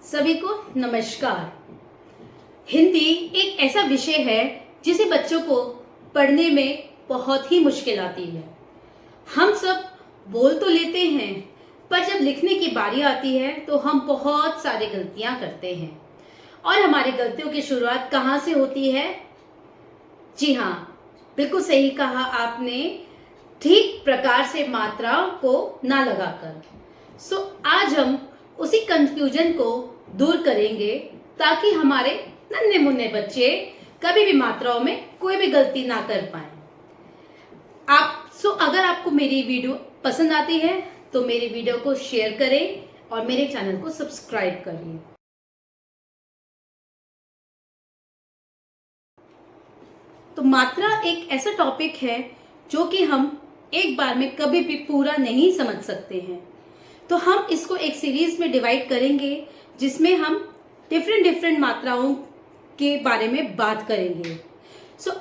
सभी को नमस्कार। हिंदी एक ऐसा विषय है जिसे बच्चों को पढ़ने में बहुत ही मुश्किल आती है। हम सब बोल तो लेते हैं, पर जब लिखने की बारी आती है तो हम बहुत सारी गलतियां करते हैं। और हमारी गलतियों की शुरुआत कहाँ से होती है? जी हाँ, बिल्कुल सही कहा आपने, ठीक प्रकार से मात्राओं को ना लगाकर। आज हम उसी कंफ्यूजन को दूर करेंगे ताकि हमारे नन्हे मुन्ने बच्चे कभी भी मात्राओं में कोई भी गलती ना कर पाए। अगर आपको मेरी वीडियो पसंद आती है तो मेरी वीडियो को शेयर करें और मेरे चैनल को सब्सक्राइब करिए। तो मात्रा एक ऐसा टॉपिक है जो कि हम एक बार में कभी भी पूरा नहीं समझ सकते हैं। तो हम इसको एक सीरीज में डिवाइड करेंगे जिसमें हम डिफरेंट मात्राओं के बारे में बात करेंगे।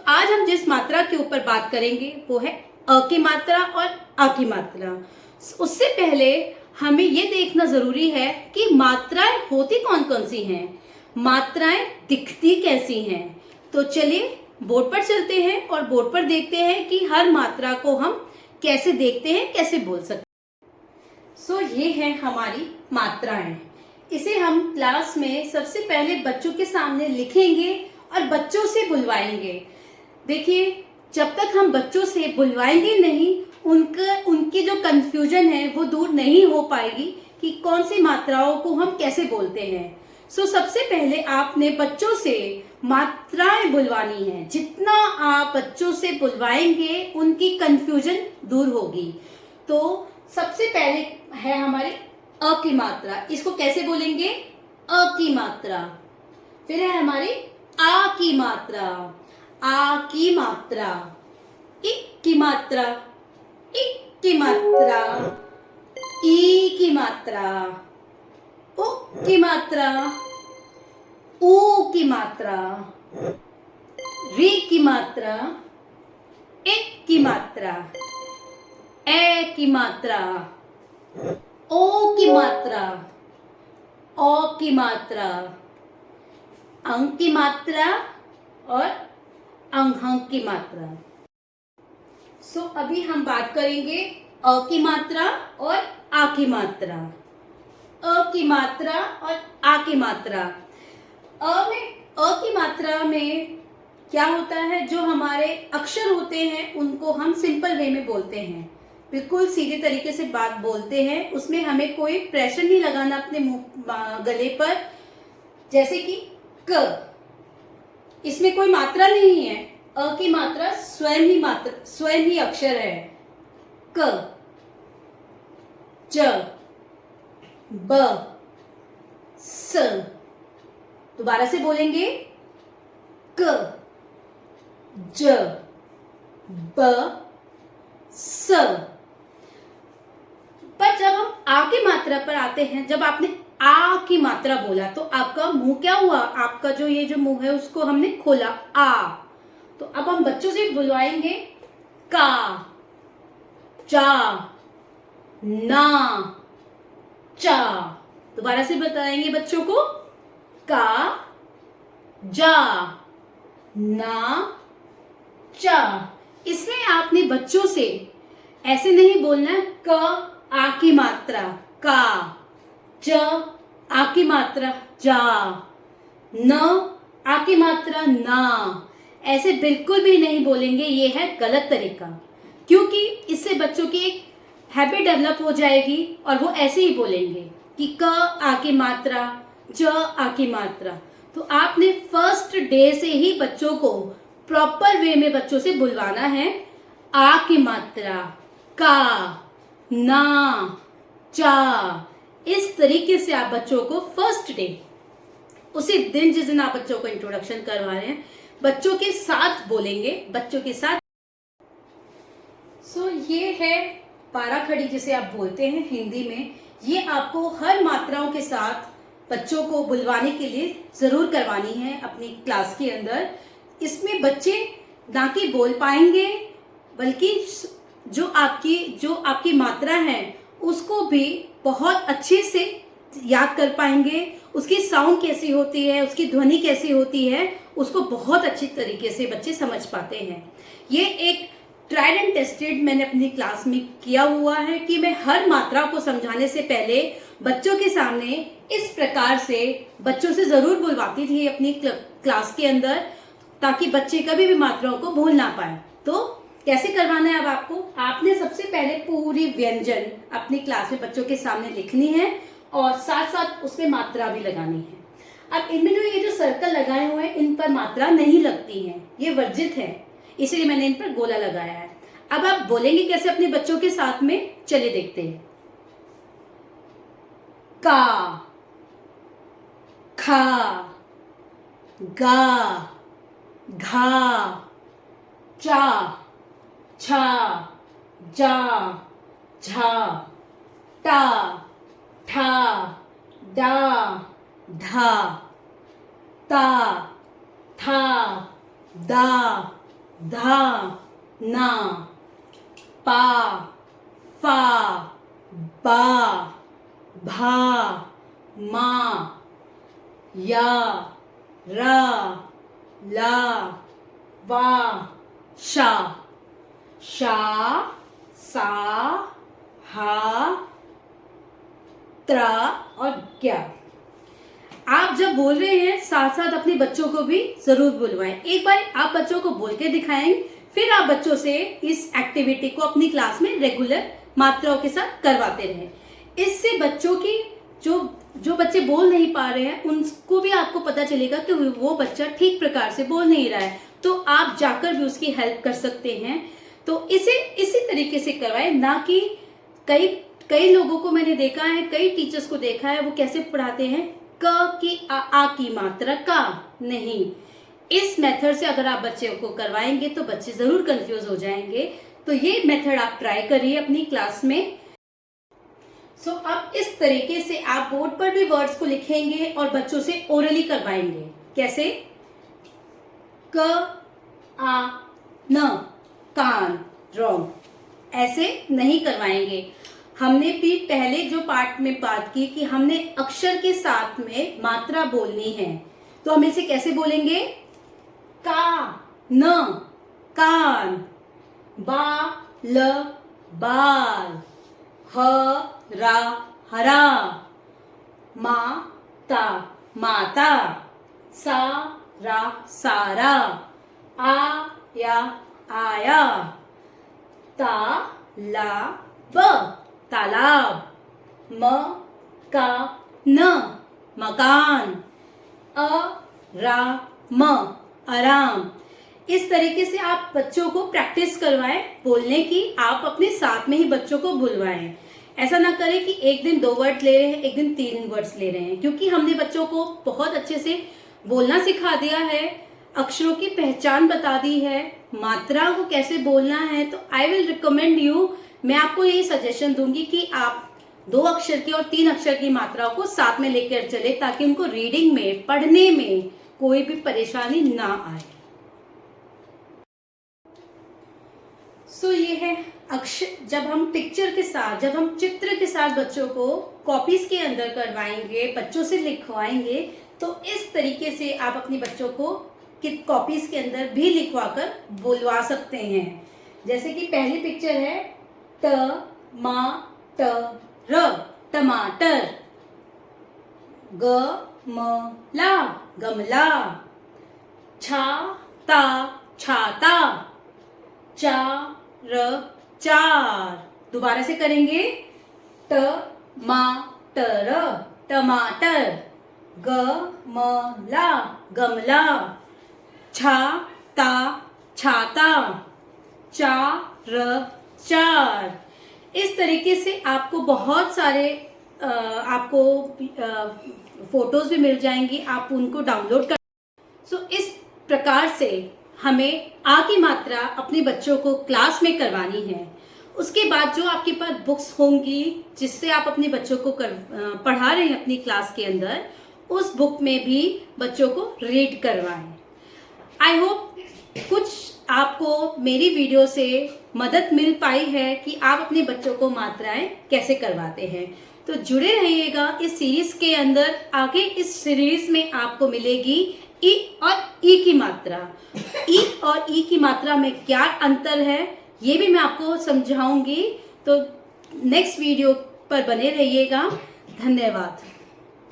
आज हम जिस मात्रा के ऊपर बात करेंगे वो है अ की मात्रा और आ की मात्रा। उससे पहले हमें ये देखना जरूरी है कि मात्राएं होती कौन कौन सी हैं, मात्राएं दिखती कैसी हैं। तो चलिए बोर्ड पर चलते हैं और बोर्ड पर देखते हैं कि हर मात्रा को हम कैसे देखते हैं, कैसे बोल सकते हैं। ये है हमारी मात्राएं। इसे हम क्लास में सबसे पहले बच्चों के सामने लिखेंगे और बच्चों से बुलवाएंगे। देखिए, जब तक हम बच्चों से बुलवाएंगे नहीं, उनकी जो कंफ्यूजन है वो दूर नहीं हो पाएगी कि कौन सी मात्राओं को हम कैसे बोलते हैं। सबसे पहले आपने बच्चों से मात्राएं बुलवानी है। जितना आप बच्चों से बुलवाएंगे उनकी कंफ्यूजन दूर होगी। तो सबसे पहले है हमारी अ की मात्रा। इसको कैसे बोलेंगे? अ की मात्रा। फिर है हमारी आ की मात्रा, आ की मात्रा। इक की मात्रा, इक की मात्रा। ई की मात्रा, उ की मात्रा, ऊ की मात्रा। री की मात्रा, इक की मात्रा। ए की मात्रा, ओ की मात्रा, औ की मात्रा, अंग की मात्रा और अंग की मात्रा। अभी हम बात करेंगे अ की मात्रा और आ की मात्रा। अ की मात्रा और आ की मात्रा। अ की मात्रा में क्या होता है? जो हमारे अक्षर होते हैं उनको हम सिंपल वे में बोलते हैं, बिल्कुल सीधे तरीके से बात बोलते हैं। उसमें हमें कोई प्रेशर नहीं लगाना अपने मुंह गले पर। जैसे कि क, इसमें कोई मात्रा नहीं है। अ की मात्रा स्वयं ही अक्षर है। क, ज, ब, स। दोबारा से बोलेंगे, क, ज, ब, स। पर जब हम आ की मात्रा पर आते हैं, जब आपने आ की मात्रा बोला तो आपका मुंह क्या हुआ? आपका ये जो मुंह है उसको हमने खोला, आ। तो अब हम बच्चों से बुलवाएंगे, का, चा, ना, चा। दोबारा से बताएंगे बच्चों को, का, जा, ना, चा। इसमें आपने बच्चों से ऐसे नहीं बोलना है, क आ की मात्रा का, ज आ की मात्रा जा, न आ की मात्रा ना। ऐसे बिल्कुल भी नहीं बोलेंगे। ये है गलत तरीका, क्योंकि इससे बच्चों की एक हैबिट डेवलप हो जाएगी और वो ऐसे ही बोलेंगे कि क आ की मात्रा, ज आ की मात्रा। तो आपने फर्स्ट डे से ही बच्चों को प्रॉपर वे में बच्चों से बुलवाना है। आ की मात्रा, का, ना, चा। इस तरीके से आप बच्चों को फर्स्ट डे, उसी दिन जिस दिन आप बच्चों को इंट्रोडक्शन करवा रहे हैं, बच्चों के साथ बोलेंगे, बच्चों के साथ। ये है पारा खड़ी जिसे आप बोलते हैं हिंदी में। ये आपको हर मात्राओं के साथ बच्चों को बुलवाने के लिए जरूर करवानी है अपनी क्लास के अंदर। इसमें बच्चे ना कि बोल पाएंगे, बल्कि जो आपकी मात्रा है उसको भी बहुत अच्छे से याद कर पाएंगे, उसकी साउंड कैसी होती है, उसकी ध्वनि कैसी होती है, उसको बहुत अच्छी तरीके से बच्चे समझ पाते हैं। ये एक ट्राइड एंड टेस्टेड मैंने अपनी क्लास में किया हुआ है कि मैं हर मात्रा को समझाने से पहले बच्चों के सामने इस प्रकार से बच्चों से जरूर बुलवाती थी अपनी क्लास के अंदर, ताकि बच्चे कभी भी मात्राओं को भूल ना पाए। तो कैसे करवाना है अब आपको, आपने सबसे पहले पूरी व्यंजन अपनी क्लास में बच्चों के सामने लिखनी है और साथ साथ उसमें मात्रा भी लगानी है। अब इनमें ये जो सर्कल लगाए हुए हैं इन पर मात्रा नहीं लगती है, ये वर्जित है, इसलिए मैंने इन पर गोला लगाया है। अब आप बोलेंगे कैसे अपने बच्चों के साथ में, चलिए देखते हैं। का, खा, गा, घा, चा, छा, जा, झा, टा, ठा, डा, ढा, ता, था, दा, धा, ना, पा, फा, बा, भा, मा, या, रा, ला, वा, शा, शा, सा, हा, त्रा और ज्ञा। आप जब बोल रहे हैं साथ साथ अपने बच्चों को भी जरूर बुलवाएं। एक बार आप बच्चों को बोल के दिखाएं, फिर आप बच्चों से इस एक्टिविटी को अपनी क्लास में रेगुलर मात्राओं के साथ करवाते रहें। इससे बच्चों की जो बच्चे बोल नहीं पा रहे हैं उनको भी आपको पता चलेगा कि वो बच्चा ठीक प्रकार से बोल नहीं रहा है, तो आप जाकर भी उसकी हेल्प कर सकते हैं। तो इसे इसी तरीके से करवाएं, ना कि कई लोगों को मैंने देखा है, कई टीचर्स को देखा है, वो कैसे पढ़ाते हैं क की आ की मात्रा का नहीं। इस मेथड से अगर आप बच्चे को करवाएंगे तो बच्चे जरूर कंफ्यूज हो जाएंगे। तो ये मेथड आप ट्राई करिए अपनी क्लास में। अब इस तरीके से आप बोर्ड पर भी वर्ड्स को लिखेंगे और बच्चों से ओरली करवाएंगे। कैसे? क आ न, कान, रॉन्ग, ऐसे नहीं करवाएंगे। हमने भी पहले जो पार्ट में बात की कि हमने अक्षर के साथ में मात्रा बोलनी है, तो हम इसे कैसे बोलेंगे? का, न, कान, बा, ल, बाल, ह, रा, हरा, मा, ता, माता, सा, रा, सारा, आ, या, आया, ता, ला, ब, तालाब, म, का, न, मकान, अ, रा, म, आराम। इस तरीके से आप बच्चों को प्रैक्टिस करवाएं बोलने की, आप अपने साथ में ही बच्चों को बुलवाएं। ऐसा ना करें कि एक दिन 2 वर्ड ले रहे हैं, एक दिन 3 वर्ड्स ले रहे हैं, क्योंकि हमने बच्चों को बहुत अच्छे से बोलना सिखा दिया है, अक्षरों की पहचान बता दी है, मात्रा को कैसे बोलना है। तो आई विल रिकमेंड यू, मैं आपको यही सजेशन दूंगी कि आप 2 अक्षर की और 3 अक्षर की मात्राओं को साथ में लेकर चले, ताकि उनको रीडिंग में, पढ़ने में कोई भी परेशानी ना आए। ये है अक्षर। जब हम पिक्चर के साथ, जब हम चित्र के साथ बच्चों को कॉपीज के अंदर करवाएंगे, बच्चों से लिखवाएंगे, तो इस तरीके से आप अपने बच्चों को कॉपीज के अंदर भी लिखवा कर बुलवा सकते हैं। जैसे कि पहली पिक्चर है ट मा ट र, टमाटर, ग म ला, गमला, छा ता, छाता, चा र, चार। दोबारा से करेंगे, ट मा ट र, टमाटर, ग म ला, गमला, छा ता, छाता, चा र, चार। इस तरीके से आपको बहुत सारे आपको फोटोज भी मिल जाएंगी, आप उनको डाउनलोड कर। इस प्रकार से हमें आ की मात्रा अपने बच्चों को क्लास में करवानी है। उसके बाद जो आपके पास बुक्स होंगी जिससे आप अपने बच्चों को पढ़ा रहे हैं अपनी क्लास के अंदर, उस बुक में भी बच्चों को रीड करवाएं। आई होप कुछ आपको मेरी वीडियो से मदद मिल पाई है कि आप अपने बच्चों को मात्राएं कैसे करवाते हैं। तो जुड़े रहिएगा इस सीरीज के अंदर। आगे इस सीरीज में आपको मिलेगी ई और ई की मात्रा। ई और ई की मात्रा में क्या अंतर है ये भी मैं आपको समझाऊंगी। तो नेक्स्ट वीडियो पर बने रहिएगा। धन्यवाद।